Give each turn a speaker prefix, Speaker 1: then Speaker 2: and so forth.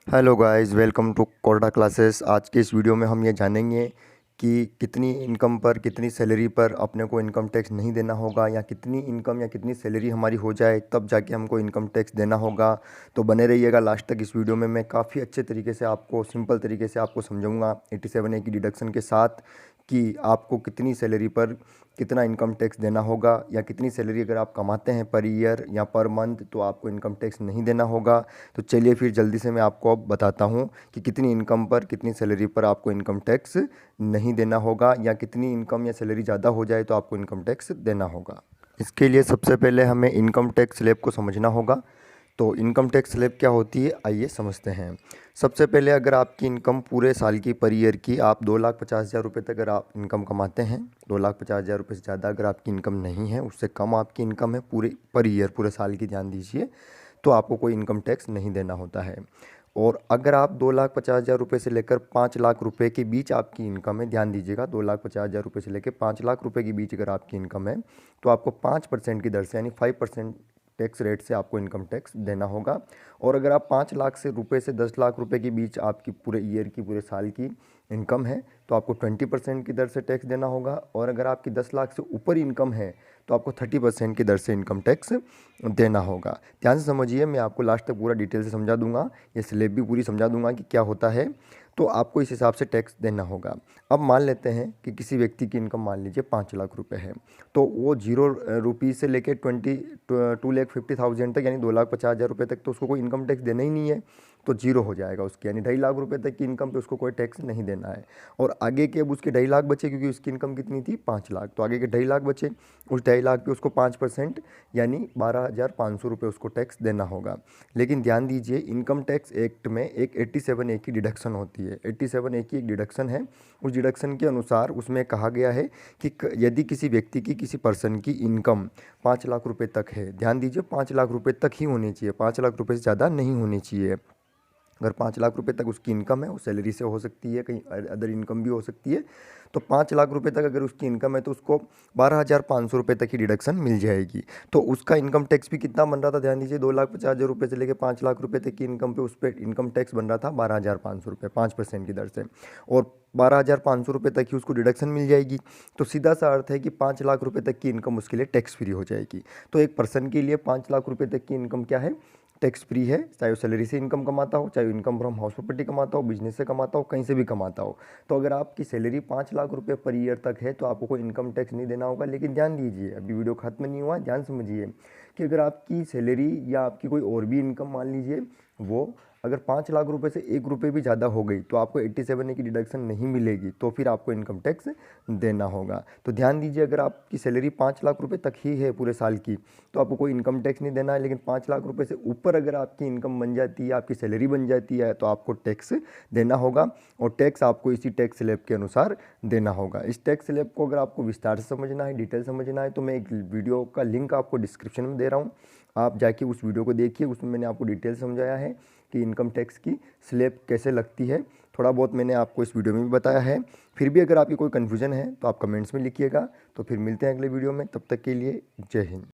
Speaker 1: Hello guys, welcome to Korda classes. आज के इस वीडियो में हम ये जानेंगे कि कितनी इनकम पर, कितनी सैलरी पर अपने को इनकम टैक्स नहीं देना होगा, या कितनी इनकम या कितनी सैलरी हमारी हो जाए तब जाके हमको इनकम टैक्स देना होगा। तो बने रहिएगा लास्ट तक। इस वीडियो में मैं काफ़ी अच्छे तरीके से आपको, सिंपल तरीके से आपको समझाऊंगा 87A की डिडक्शन के साथ कि आपको कितनी सैलरी पर कितना इनकम टैक्स देना होगा, या कितनी सैलरी अगर आप कमाते हैं पर ईयर या पर मंथ तो आपको इनकम टैक्स नहीं देना होगा। तो चलिए फिर जल्दी से मैं आपको अब बताता हूँ कि कितनी इनकम पर, कितनी सैलरी पर आपको इनकम टैक्स नहीं देना होगा, या कितनी इनकम या सैलरी ज़्यादा हो जाए तो आपको इनकम टैक्स देना होगा। इसके लिए सबसे पहले हमें इनकम टैक्स स्लैब को समझना होगा। तो इनकम टैक्स स्लैब क्या होती है, आइए समझते हैं। सबसे पहले अगर आपकी इनकम पूरे साल की पर ईयर की आप 2,50,000 रुपये तक अगर आप इनकम कमाते हैं, 2,50,000 रुपये से ज़्यादा अगर आपकी इनकम नहीं है, उससे कम आपकी इनकम है पूरे पर ईयर, पूरे साल की ध्यान दीजिए, तो आपको कोई इनकम टैक्स नहीं देना होता है। और अगर आप 2,50,000 रुपये से लेकर 5 लाख रुपये के बीच आपकी इनकम है, ध्यान दीजिएगा, 2,50,000 रुपये से लेकर 5 लाख रुपये के बीच अगर आपकी इनकम है तो आपको 5% की दर से, यानी 5% टैक्स रेट से आपको इनकम टैक्स देना होगा। और अगर आप 5 लाख से 10 लाख रुपये के बीच आपकी पूरे ईयर की, पूरे साल की इनकम है तो आपको 20% की दर से टैक्स देना होगा। और अगर आपकी 10 लाख से ऊपर इनकम है तो आपको 30% की दर से इनकम टैक्स देना होगा। ध्यान से समझिए, मैं आपको लास्ट तक पूरा डिटेल से समझा दूंगा, ये स्लैब भी पूरी समझा दूंगा कि क्या होता है। तो आपको इस हिसाब से टैक्स देना होगा। अब मान लेते हैं कि किसी व्यक्ति की इनकम मान लीजिए 5 लाख रुपये है, तो वो 0 रुपीज़ से लेकर 2,50,000 तक, यानी 2,50,000 रुपये तक तो उसको कोई इनकम टैक्स देना ही नहीं है, तो जीरो हो जाएगा उसकी, यानी 2.5 लाख रुपये तक की इनकम पे उसको कोई टैक्स नहीं देना है। और आगे के अब उसके 2.5 लाख बचे, क्योंकि उसकी इनकम कितनी थी, 5 लाख, तो आगे के 2.5 लाख बचे, उस 2.5 लाख पे उसको 5% यानी 12,500 रुपये उसको टैक्स देना होगा। लेकिन ध्यान दीजिए, इनकम टैक्स एक्ट में एक 87A की डिडक्शन होती है। 87A की एक डिडक्शन है। उस डिडक्शन के अनुसार उसमें कहा गया है कि यदि किसी व्यक्ति की, किसी पर्सन की इनकम 5 लाख रुपये तक है, ध्यान दीजिए 5 लाख रुपये तक ही होनी चाहिए, 5 लाख रुपये से ज़्यादा नहीं होनी चाहिए। अगर 5 लाख रुपये तक उसकी इनकम है, वो सैलरी से हो सकती है, कहीं अदर इनकम भी हो सकती है, तो 5 लाख रुपये तक अगर उसकी इनकम है तो उसको 12,500 रुपये तक की डिडक्शन मिल जाएगी। तो उसका इनकम टैक्स भी कितना बन रहा था, ध्यान दीजिए, 2,50,000 रुपये से लेकर 5 लाख रुपये तक की इनकम पे उस पर इनकम टैक्स बन रहा था 12,500 रुपये, 5% की दर से। और 12,500 रुपये तक ही उसको डिडक्शन मिल जाएगी। तो सीधा सा अर्थ है कि 5 लाख रुपये तक की इनकम उसके लिए टैक्स फ्री हो जाएगी। तो एक पर्सन के लिए 5 लाख रुपये तक की इनकम क्या है, टैक्स फ्री है, चाहे वो सैलरी से इनकम कमाता हो, चाहे वो इनकम फ्रॉम हाउस प्रॉपर्टी कमाता हो, बिजनेस से कमाता हो, कहीं से भी कमाता हो। तो अगर आपकी सैलरी 5 लाख रुपये पर ईयर तक है तो आपको कोई इनकम टैक्स नहीं देना होगा। लेकिन ध्यान दीजिए, अभी वीडियो खत्म नहीं हुआ, ध्यान समझिए कि अगर आपकी सैलरी या आपकी कोई और भी इनकम मान लीजिए वो अगर 5 लाख रुपये से 1 रुपये भी ज़्यादा हो गई तो आपको 87A की डिडक्शन नहीं मिलेगी, तो फिर आपको इनकम टैक्स देना होगा। तो ध्यान दीजिए, अगर आपकी सैलरी 5 लाख रुपये तक ही है पूरे साल की तो आपको कोई इनकम टैक्स नहीं देना है। लेकिन 5 लाख रुपये से ऊपर अगर आपकी इनकम बन जाती है, आपकी सैलरी बन जाती है, तो आपको टैक्स देना होगा। और टैक्स आपको इसी टैक्स स्लैब के अनुसार देना होगा। इस टैक्स स्लैब को अगर आपको विस्तार से समझना है, डिटेल समझना है, तो मैं एक वीडियो का लिंक आपको डिस्क्रिप्शन में दे रहा हूँ, आप जाके उस वीडियो को देखिए। उसमें मैंने आपको डिटेल समझाया है कि इनकम टैक्स की स्लैब कैसे लगती है। थोड़ा बहुत मैंने आपको इस वीडियो में भी बताया है। फिर भी अगर आपकी कोई कन्फ्यूजन है तो आप कमेंट्स में लिखिएगा। तो फिर मिलते हैं अगले वीडियो में, तब तक के लिए जय हिंद।